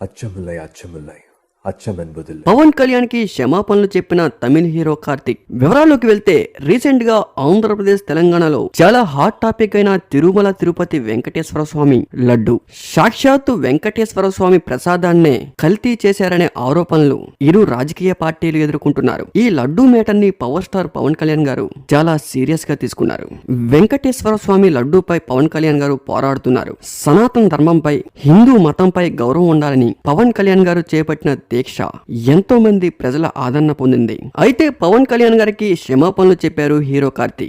అచ్చముల్లై అచ్చముల్లై అచ్చమెన్బుదిల్లై. పవన్ కళ్యాణ్ కి క్షమాపణలు చెప్పిన తమిళ హీరో కార్తిక్. వివరాల్లోకి వెళ్తే రీసెంట్ గా ఆంధ్రప్రదేశ్ తెలంగాణలో చాలా హాట్ టాపిక్ అయిన తిరుమల తిరుపతి వెంకటేశ్వర స్వామి లడ్డు సాక్షాత్తు వెంకటేశ్వర స్వామి ప్రసాదాన్నే కల్తీ చేశారనే ఆరోపణలు ఇరు రాజకీయ పార్టీలు ఎదుర్కొంటున్నారు. ఈ లడ్డు మేటర్ ని పవర్ స్టార్ పవన్ కళ్యాణ్ గారు చాలా సీరియస్ గా తీసుకున్నారు. వెంకటేశ్వర స్వామి లడ్డూపై పవన్ కళ్యాణ్ గారు పోరాడుతున్నారు. సనాతన ధర్మంపై హిందూ మతంపై గౌరవం ఉండాలని పవన్ కళ్యాణ్ గారు చేపట్టిన దీక్ష ఎంతో మంది ప్రజల ఆదరణ పొందింది. అయితే పవన్ కళ్యాణ్ గారికి క్షమాపణలు చెప్పారు హీరో కార్తీ.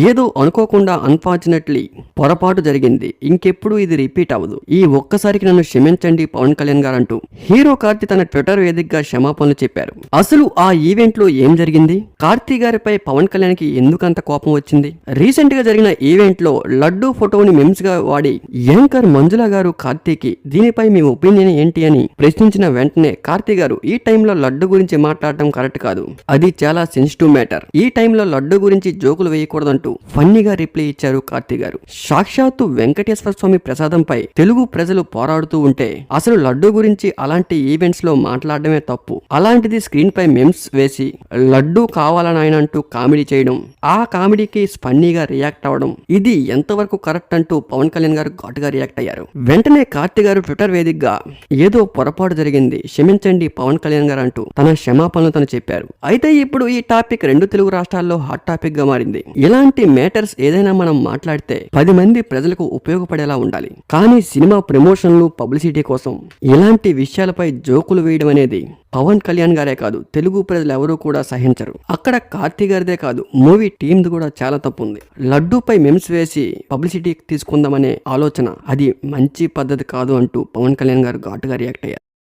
ఏదో అనుకోకుండా అన్ఫార్చునేట్లీ పొరపాటు జరిగింది, ఇంకెప్పుడు ఇది రిపీట్ అవ్వదు, ఈ ఒక్కసారికి నన్ను క్షమించండి పవన్ కళ్యాణ్ గారు అంటూ హీరో కార్తీ తన ట్విట్టర్ వేదికగా క్షమాపణలు చెప్పారు. అసలు ఆ ఈవెంట్ లో ఏం జరిగింది, కార్తీ గారిపై పవన్ కళ్యాణ్ కి ఎందుకంత కోపం వచ్చింది, రీసెంట్ గా జరిగిన ఈవెంట్ లో లడ్డూ ఫోటోని మెమ్స్ గా వాడి యాంకర్ మంజుల గారు కార్తీకి దీనిపై మీ ఒపీనియన్ ఏంటి అని ప్రశ్నించిన వెంటనే కార్తీ గారు ఈ టైంలో లడ్డు గురించి మాట్లాడటం కరెక్ట్ కాదు, అది చాలా సెన్సిటివ్ మ్యాటర్, ఈ టైంలో లడ్డు గురించి జోకులు వేయకూడదంటూ ఫన్నీగా రిప్లై ఇచ్చారు కార్తీ గారు. సాక్షాత్తు వెంకటేశ్వర స్వామి ప్రసాదంపై తెలుగు ప్రజలు పోరాడుతూ ఉంటే అసలు లడ్డు గురించి అలాంటి ఈవెంట్స్ లో మాట్లాడడమే తప్పు, అలాంటిది స్క్రీన్ పై మెమ్స్ వేసి లడ్డు కావాలని ఆయన అంటూ కామెడీ చేయడం, ఆ కామెడీకి ఫన్నీగా రియాక్ట్ అవ్వడం, ఇది ఎంతవరకు కరెక్ట్ అంటూ పవన్ కళ్యాణ్ గారు ఘాటుగా రియాక్ట్ అయ్యారు. వెంటనే కార్తీ గారు ట్విట్టర్ వేదికగా ఏదో పొరపాటు జరిగింది, క్షమించండి పవన్ కళ్యాణ్ గారు అంటూ తన క్షమాపణలు తను చెప్పారు. అయితే ఇప్పుడు ఈ టాపిక్ రెండు తెలుగు రాష్ట్రాల్లో హాట్ టాపిక్ గా మారింది. ఇలాంటి మ్యాటర్స్ ఏదైనా మనం మాట్లాడితే 10 మంది ప్రజలకు ఉపయోగపడేలా ఉండాలి, కానీ సినిమా ప్రమోషన్లు పబ్లిసిటీ కోసం ఇలాంటి విషయాలపై జోకులు వేయడం అనేది పవన్ కళ్యాణ్ గారే కాదు తెలుగు ప్రజలు ఎవరూ కూడా సహించరు. అక్కడ కార్తీ గారిదే కాదు మూవీ టీమ్ కూడా చాలా తప్పు ఉంది. లడ్డూపై మెమ్స్ వేసి పబ్లిసిటీ తీసుకుందామనే ఆలోచన అది మంచి పద్ధతి కాదు అంటూ పవన్ కళ్యాణ్ గారు ఘాటుగా రియాక్ట్ అయ్యారు.